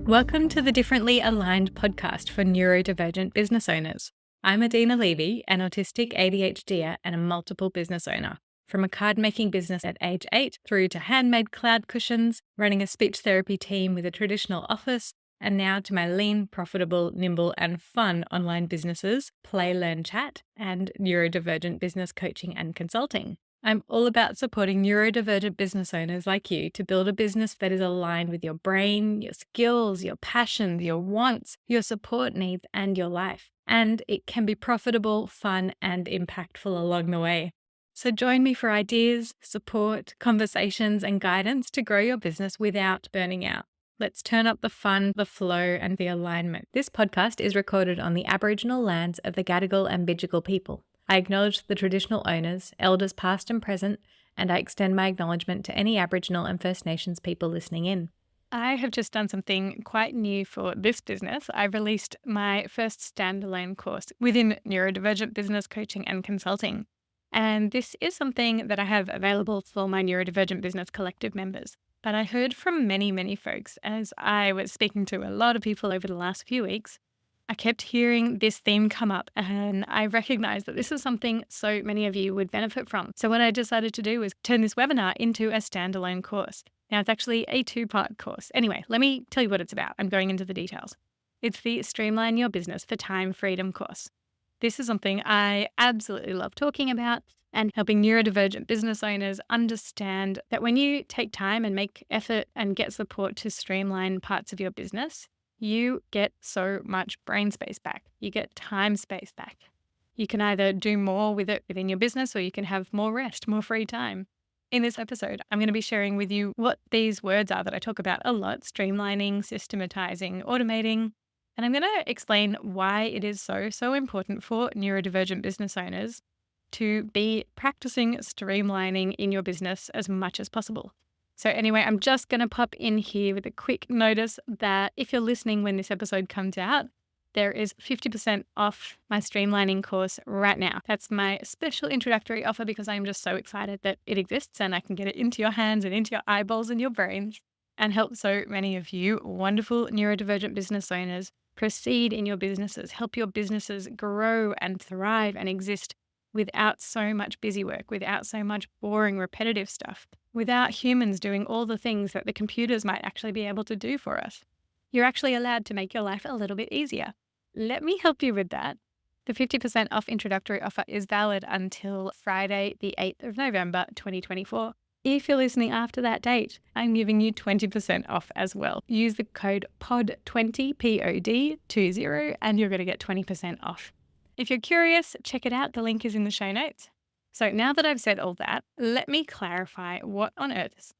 Welcome to the Differently Aligned podcast for neurodivergent business owners. I'm Adina Levy, an autistic ADHDer and a multiple business owner. From a card-making business at age 8 through to handmade cloud cushions, running a speech therapy team with a traditional office, and now to my lean, profitable, nimble, and fun online businesses, Play, Learn, Chat, and neurodivergent business coaching and consulting. I'm all about supporting neurodivergent business owners like you to build a business that is aligned with your brain, your skills, your passions, your wants, your support needs, and your life. And it can be profitable, fun, and impactful along the way. So join me for ideas, support, conversations, and guidance to grow your business without burning out. Let's turn up the fun, the flow, and the alignment. This podcast is recorded on the Aboriginal lands of the Gadigal and Bidjigal people. I acknowledge the traditional owners, elders past and present, and I extend my acknowledgement to any Aboriginal and First Nations people listening in. I have just done something quite new for this business. I've released my first standalone course within neurodivergent business coaching and consulting. And this is something that I have available for my neurodivergent business collective members. But I heard from many folks as I was speaking to a lot of people over the last few weeks. I kept hearing this theme come up, and I recognized that this is something so many of you would benefit from. So what I decided to do was turn this webinar into a standalone course. Now, it's actually a 2-part course. Anyway, let me tell you what it's about. I'm going into the details. It's the Streamline Your Business for Time Freedom course. This is something I absolutely love talking about and helping neurodivergent business owners understand that when you take time and make effort and get support to streamline parts of your business, you get so much brain space back. You get time space back. You can either do more with it within your business or you can have more rest, more free time. In this episode, I'm going to be sharing with you what these words are that I talk about a lot: streamlining, systematizing, automating. And I'm going to explain why it is so important for neurodivergent business owners to be practicing streamlining in your business as much as possible. So anyway, I'm just going to pop in here with a quick notice that if you're listening when this episode comes out, there is 50% off my streamlining course right now. That's my special introductory offer because I'm just so excited that it exists and I can get it into your hands and into your eyeballs and your brains and help so many of you wonderful neurodivergent business owners proceed in your businesses, help your businesses grow and thrive and exist without so much busy work, without so much boring, repetitive stuff, without humans doing all the things that the computers might actually be able to do for us. You're actually allowed to make your life a little bit easier. Let me help you with that. The 50% off introductory offer is valid until Friday, the 8th of November, 2024. If you're listening after that date, I'm giving you 20% off as well. Use the code POD20, POD20, and you're going to get 20% off. If you're curious, check it out. The link is in the show notes. So now that I've said all that, let me clarify what on earth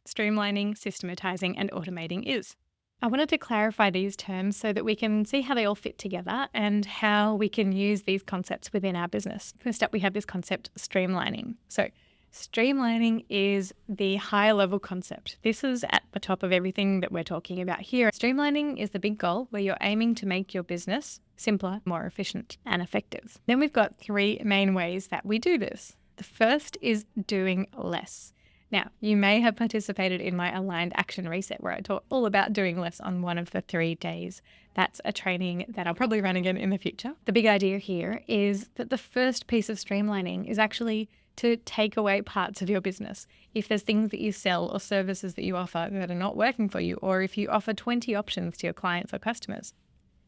streamlining, systematizing, and automating is. I wanted to clarify these terms so that we can see how they all fit together and how we can use these concepts within our business. First up, we have this concept, streamlining. So streamlining is the higher level concept. This is at the top of everything that we're talking about here. Streamlining is the big goal where you're aiming to make your business simpler, more efficient, and effective. Then we've got 3 main ways that we do this. The first is doing less. Now, you may have participated in my Aligned Action Reset where I talk all about doing less on one of the 3 days. That's a training that I'll probably run again in the future. The big idea here is that the first piece of streamlining is actually to take away parts of your business. If there's things that you sell or services that you offer that are not working for you, or if you offer 20 options to your clients or customers,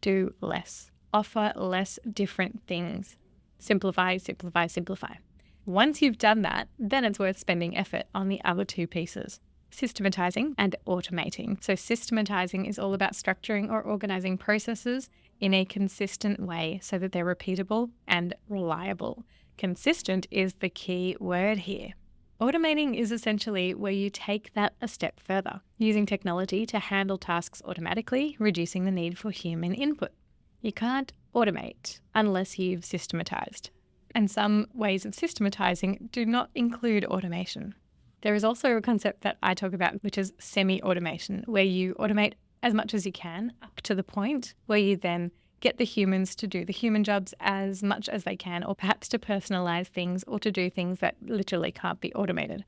do less. Offer less different things. Simplify, simplify, simplify. Once you've done that, then it's worth spending effort on the other 2 pieces, systematizing and automating. So systematizing is all about structuring or organizing processes in a consistent way so that they're repeatable and reliable. Consistent is the key word here. Automating is essentially where you take that a step further, using technology to handle tasks automatically, reducing the need for human input. You can't automate unless you've systematized. And some ways of systematizing do not include automation. There is also a concept that I talk about, which is semi-automation, where you automate as much as you can up to the point where you then get the humans to do the human jobs as much as they can, or perhaps to personalize things or to do things that literally can't be automated.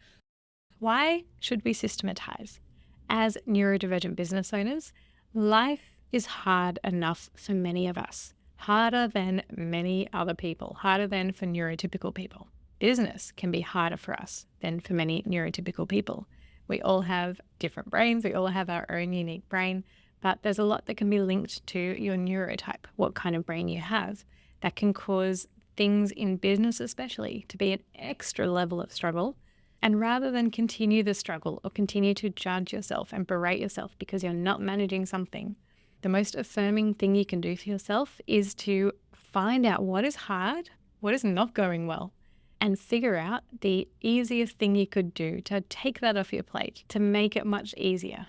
Why should we systematize? As neurodivergent business owners, Life is hard enough for many of us, harder than many other people, harder than for neurotypical people. Business can be harder for us than for many neurotypical people. We all have different brains, we all have our own unique brain, but there's a lot that can be linked to your neurotype, what kind of brain you have, that can cause things in business especially to be an extra level of struggle. And rather than continue the struggle or continue to judge yourself and berate yourself because you're not managing something, the most affirming thing you can do for yourself is to find out what is hard, what is not going well, and figure out the easiest thing you could do to take that off your plate, to make it much easier,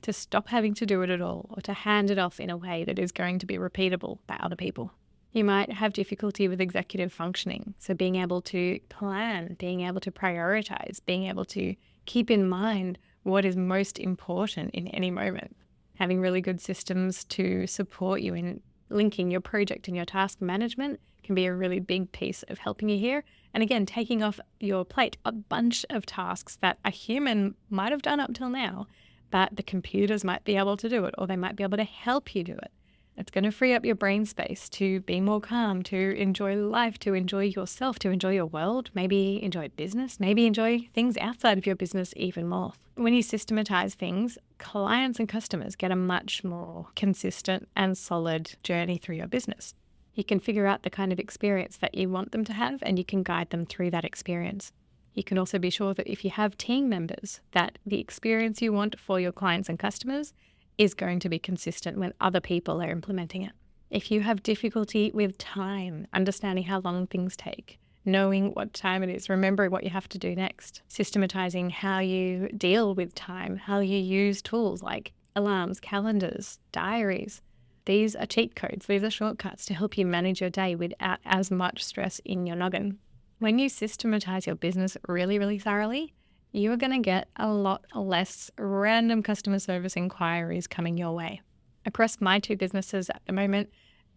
to stop having to do it at all, or to hand it off in a way that is going to be repeatable by other people. You might have difficulty with executive functioning. So being able to plan, being able to prioritize, being able to keep in mind what is most important in any moment. Having really good systems to support you in linking your project and your task management can be a really big piece of helping you here. And again, taking off your plate a bunch of tasks that a human might have done up till now, but the computers might be able to do it, or they might be able to help you do it. It's going to free up your brain space to be more calm, to enjoy life, to enjoy yourself, to enjoy your world, maybe enjoy business, maybe enjoy things outside of your business even more. When you systematize things, clients and customers get a much more consistent and solid journey through your business. You can figure out the kind of experience that you want them to have, and you can guide them through that experience. You can also be sure that if you have team members, that the experience you want for your clients and customers is going to be consistent when other people are implementing it. If you have difficulty with time, understanding how long things take, knowing what time it is, remembering what you have to do next, systematizing how you deal with time, how you use tools like alarms, calendars, diaries. These are cheat codes. These are shortcuts to help you manage your day without as much stress in your noggin. When you systematize your business really, really thoroughly, you are going to get a lot less random customer service inquiries coming your way. Across my two businesses at the moment,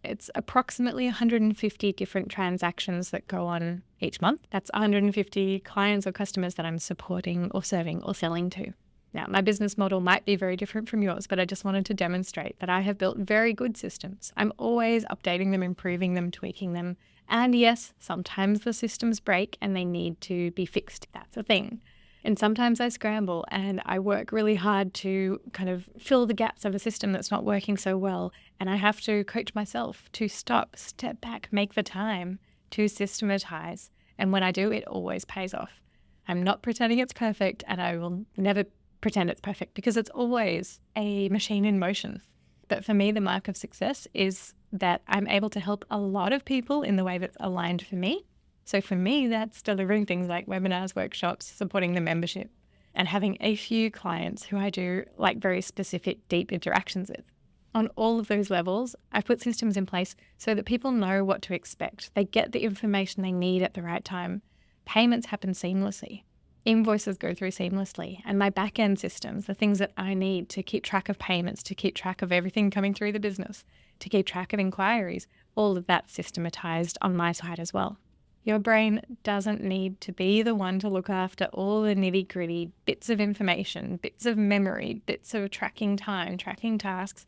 it's approximately 150 different transactions that go on each month. That's 150 clients or customers that I'm supporting or serving or selling to. Now, my business model might be very different from yours, but I just wanted to demonstrate that I have built very good systems. I'm always updating them, improving them, tweaking them. And yes, sometimes the systems break and they need to be fixed. That's a thing. And sometimes I scramble and I work really hard to kind of fill the gaps of a system that's not working so well. And I have to coach myself to stop, step back, make the time to systematize. And when I do, it always pays off. I'm not pretending it's perfect, and I will never pretend it's perfect because it's always a machine in motion. But for me, the mark of success is that I'm able to help a lot of people in the way that's aligned for me. So for me, that's delivering things like webinars, workshops, supporting the membership, and having a few clients who I do like very specific, deep interactions with. On all of those levels, I've put systems in place so that people know what to expect. They get the information they need at the right time. Payments happen seamlessly. Invoices go through seamlessly. And my back-end systems, the things that I need to keep track of payments, to keep track of everything coming through the business, to keep track of inquiries, all of that's systematized on my side as well. Your brain doesn't need to be the one to look after all the nitty-gritty bits of information, bits of memory, bits of tracking time, tracking tasks.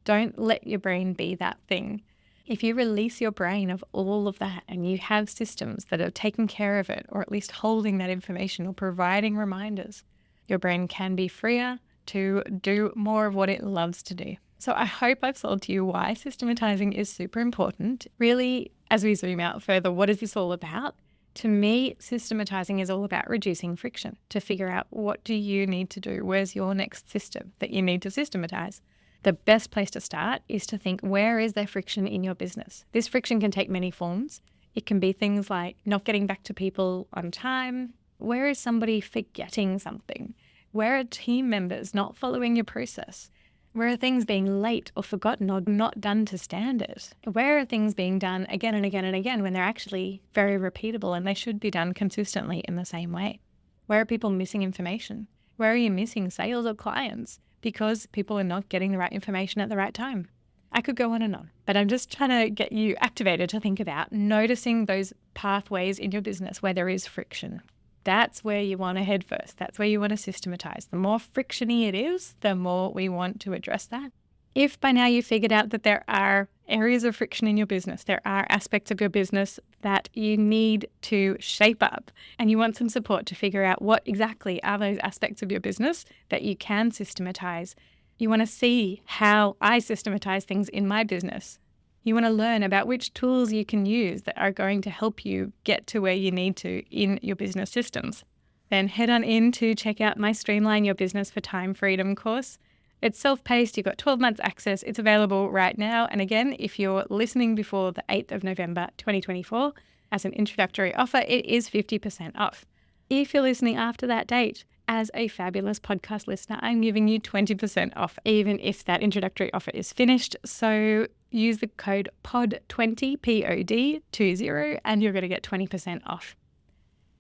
Don't let your brain be that thing. If you release your brain of all of that and you have systems that are taking care of it, or at least holding that information or providing reminders, your brain can be freer to do more of what it loves to do. So I hope I've sold to you why systematizing is super important. Really, as we zoom out further, what is this all about? To me, systematizing is all about reducing friction, to figure out what do you need to do? Where's your next system that you need to systematize? The best place to start is to think, where is there friction in your business? This friction can take many forms. It can be things like not getting back to people on time. Where is somebody forgetting something? Where are team members not following your process? Where are things being late or forgotten or not done to standard? Where are things being done again and again and again when they're actually very repeatable and they should be done consistently in the same way? Where are people missing information? Where are you missing sales or clients because people are not getting the right information at the right time? I could go on, but I'm just trying to get you activated to think about noticing those pathways in your business where there is friction. That's where you want to head first. That's where you want to systematize. The more frictiony it is, the more we want to address that. If by now you figured out that there are areas of friction in your business, there are aspects of your business that you need to shape up, and you want some support to figure out what exactly are those aspects of your business that you can systematize. You want to see how I systematize things in my business. You want to learn about which tools you can use that are going to help you get to where you need to in your business systems. Then head on in to check out my Streamline Your Business for Time Freedom course. It's self-paced, you've got 12 months access, it's available right now. And again, if you're listening before the 8th of November 2024, as an introductory offer, it is 50% off. If you're listening after that date, as a fabulous podcast listener, I'm giving you 20% off, even if that introductory offer is finished. So use the code POD20, POD20, and you're going to get 20% off.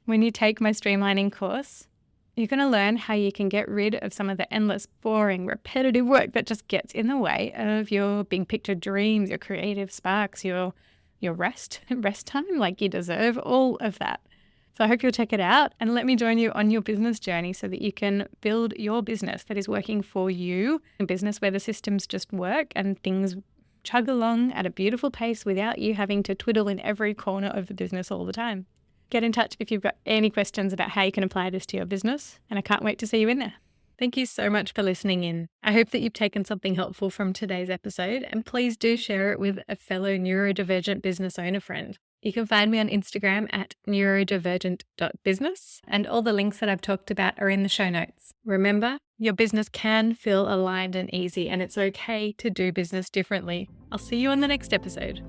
When you take my streamlining course, you're going to learn how you can get rid of some of the endless, boring, repetitive work that just gets in the way of your big picture dreams, your creative sparks, your rest time, like you deserve all of that. So I hope you'll check it out and let me join you on your business journey so that you can build your business that is working for you, a business where the systems just work and things chug along at a beautiful pace without you having to twiddle in every corner of the business all the time. Get in touch if you've got any questions about how you can apply this to your business, and I can't wait to see you in there. Thank you so much for listening in. I hope that you've taken something helpful from today's episode, and please do share it with a fellow neurodivergent business owner friend. You can find me on Instagram at neurodivergent.business, and all the links that I've talked about are in the show notes. Remember, your business can feel aligned and easy, and it's okay to do business differently. I'll see you on the next episode.